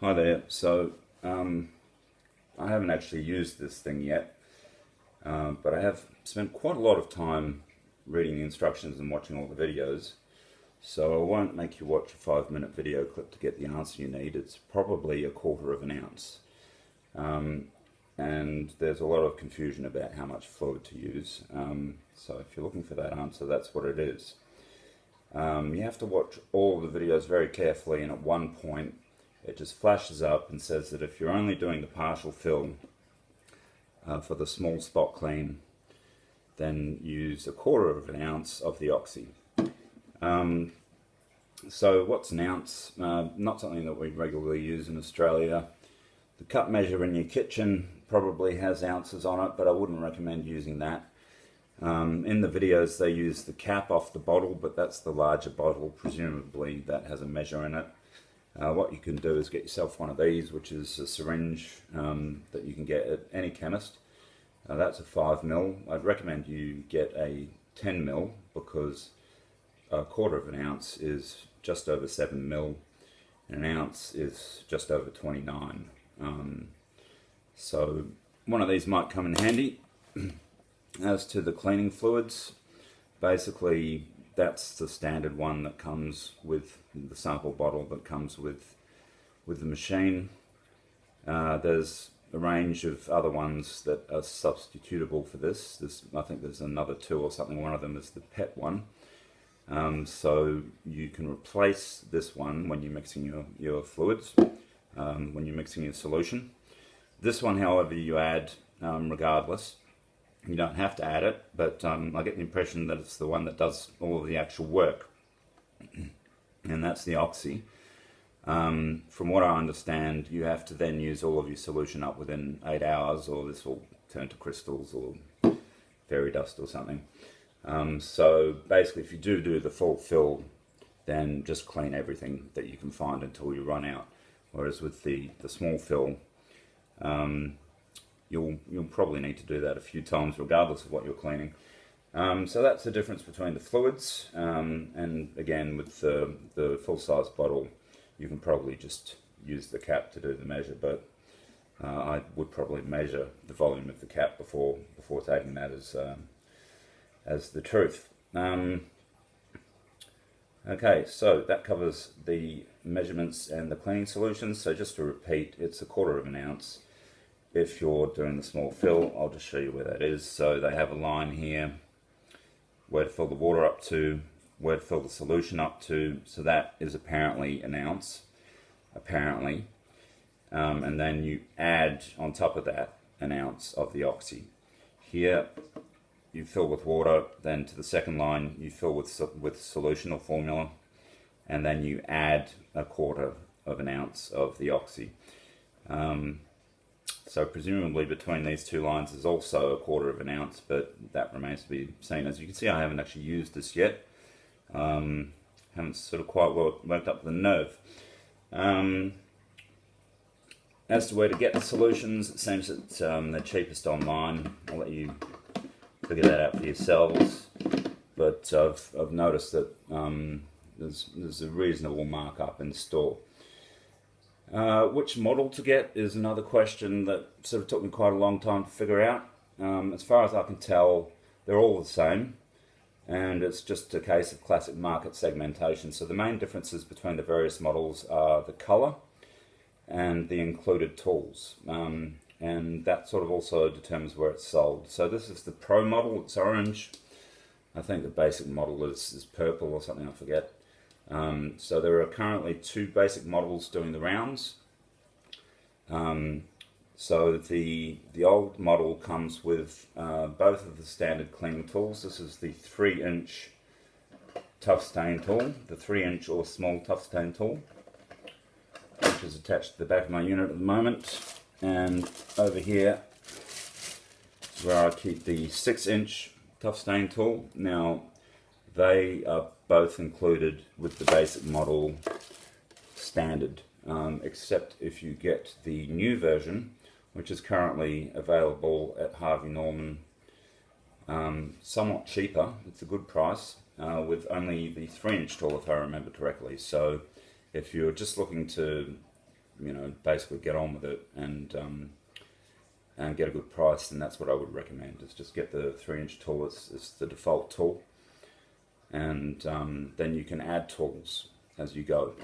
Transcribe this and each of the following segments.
Hi there. I haven't actually used this thing yet, but I have spent quite a lot of time reading the instructions and watching all the videos. So I won't make you watch a 5-minute video clip to get the answer you need. It's probably 1/4 of an ounce. And there's a lot of confusion about how much fluid to use. So if you're looking for that answer, that's what it is. You have to watch all the videos very carefully, and at one point it just flashes up and says that if you're only doing the partial fill for the small spot clean, then use 1/4 of an ounce of the oxy. So what's an ounce? Not something that we regularly use in Australia. The cup measure in your kitchen probably has ounces on it, but I wouldn't recommend using that. In the videos they use the cap off the bottle, but that's the larger bottle. Presumably that has a measure in it. What you can do is get yourself one of these, which is a syringe that you can get at any chemist. That's a 5 ml. I'd recommend you get a 10 ml because 1/4 of an ounce is just over 7 ml, and an ounce is just over 29. So one of these might come in handy. As to the cleaning fluids, basically that's the standard one that comes with the sample bottle that comes with the machine. There's a range of other ones that are substitutable for this. I think there's another 2 or something. One of them is the PET one. So you can replace this one when you're mixing your fluids, when you're mixing your solution. This one, however, you add regardless. You don't have to add it, but I get the impression that it's the one that does all of the actual work, and that's the oxy. From what I understand, you have to then use all of your solution up within 8 hours, or this will turn to crystals or fairy dust or something. So basically, if you do the full fill, then just clean everything that you can find until you run out. Whereas with the small fill, you'll probably need to do that a few times regardless of what you're cleaning. So that's the difference between the fluids, and again with the full-size bottle you can probably just use the cap to do the measure, but I would probably measure the volume of the cap before taking that as the truth. Okay, so that covers the measurements and the cleaning solutions. So just to repeat, it's 1/4 of an ounce. If you're doing the small fill, I'll just show you where that is. So they have a line here, where to fill the water up to, where to fill the solution up to. So that is apparently an ounce, apparently. And then you add on top of that an ounce of the oxy. Here you fill with water, then to the second line you fill with solution or formula, and then you add 1/4 of an ounce of the oxy. So presumably between these two lines is also 1/4 of an ounce, but that remains to be seen. As you can see, I haven't actually used this yet. Haven't sort of quite worked up the nerve. As to where to get the solutions, it seems that they're cheapest online. I'll let you figure that out for yourselves. But I've noticed that there's a reasonable markup in store. Which model to get is another question that sort of took me quite a long time to figure out. As far as I can tell, they're all the same, and it's just a case of classic market segmentation. So the main differences between the various models are the colour and the included tools, and that sort of also determines where it's sold. So this is the Pro model, it's orange. I think the basic model is purple or something, I forget. So there are currently 2 basic models doing the rounds. So the old model comes with both of the standard cleaning tools. This is the 3-inch tough stain tool, the 3-inch or small tough stain tool, which is attached to the back of my unit at the moment. And over here is where I keep the 6-inch tough stain tool. Now they are both included with the basic model standard, except if you get the new version, which is currently available at Harvey Norman, somewhat cheaper. It's a good price, with only the 3-inch tool if I remember correctly. So if you're just looking to basically get on with it and get a good price, then that's what I would recommend, is just get the 3-inch tool. It's the default tool, and then you can add tools as you go.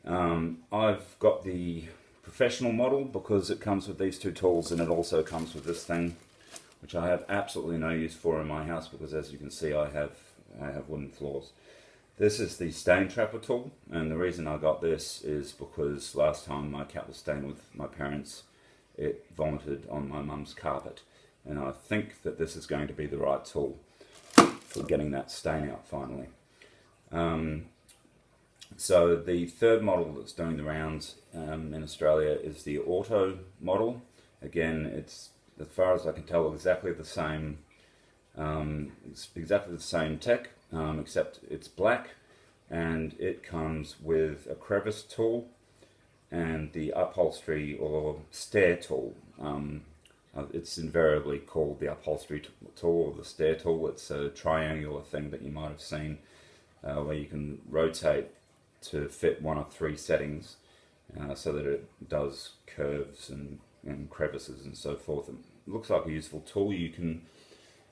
I've got the professional model because it comes with these two tools, and it also comes with this thing, which I have absolutely no use for in my house because, as you can see, I have wooden floors. This is the stain trapper tool, and the reason I got this is because last time my cat was staying with my parents, it vomited on my mum's carpet, and I think that this is going to be the right tool for getting that stain out finally. So the third model that's doing the rounds in Australia is the Auto model. Again, it's, as far as I can tell, exactly the same. It's exactly the same tech, except it's black, and it comes with a crevice tool and the upholstery or stair tool. It's invariably called the upholstery tool or the stair tool. It's a triangular thing that you might have seen where you can rotate to fit one of 3 settings so that it does curves and crevices and so forth. It looks like a useful tool. You can,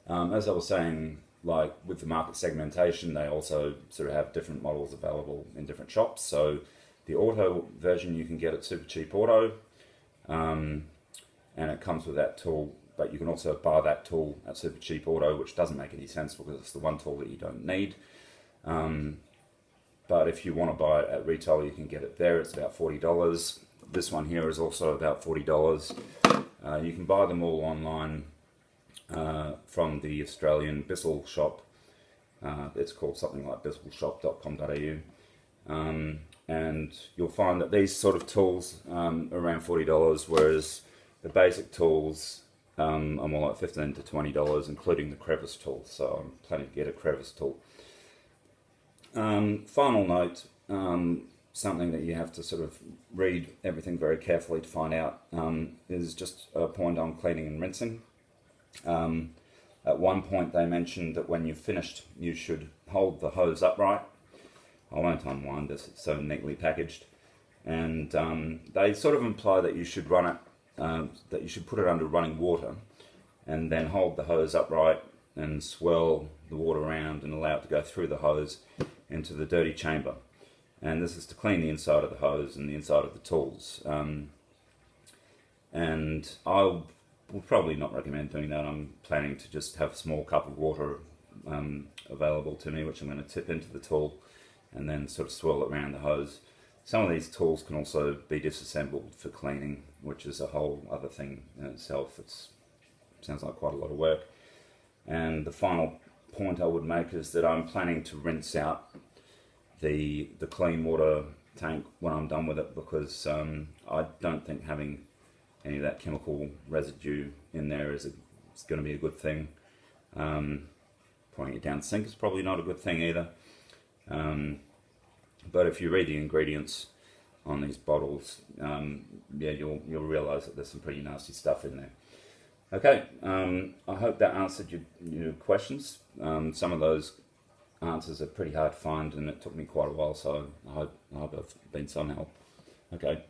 as I was saying, like with the market segmentation, they also sort of have different models available in different shops. So the Auto version you can get at Super Cheap Auto, and it comes with that tool, but you can also buy that tool at Super Cheap Auto, which doesn't make any sense because it's the one tool that you don't need. But if you want to buy it at retail, you can get it there. It's about $40. This one here is also about $40. You can buy them all online from the Australian Bissell shop. It's called something like bissellshop.com.au. And you'll find that these sort of tools are around $40, whereas the basic tools are more like $15 to $20, including the crevice tool. So I'm planning to get a crevice tool. Final note, something that you have to sort of read everything very carefully to find out, is just a point on cleaning and rinsing. At one point they mentioned that when you've finished you should hold the hose upright. I won't unwind this, it's so neatly packaged, and they sort of imply that you should run it, that you should put it under running water and then hold the hose upright and swirl the water around and allow it to go through the hose into the dirty chamber. And this is to clean the inside of the hose and the inside of the tools. And I will probably not recommend doing that. I'm planning to just have a small cup of water available to me, which I'm going to tip into the tool and then sort of swirl it around the hose. Some of these tools can also be disassembled for cleaning, which is a whole other thing in itself. It sounds like quite a lot of work. And the final point I would make is that I'm planning to rinse out the clean water tank when I'm done with it, because I don't think having any of that chemical residue in there is going to be a good thing. Pouring it down the sink is probably not a good thing either. But if you read the ingredients on these bottles, yeah, you'll realise that there's some pretty nasty stuff in there. Okay, I hope that answered your questions. Some of those answers are pretty hard to find, and it took me quite a while, so I hope I've been some help. Okay.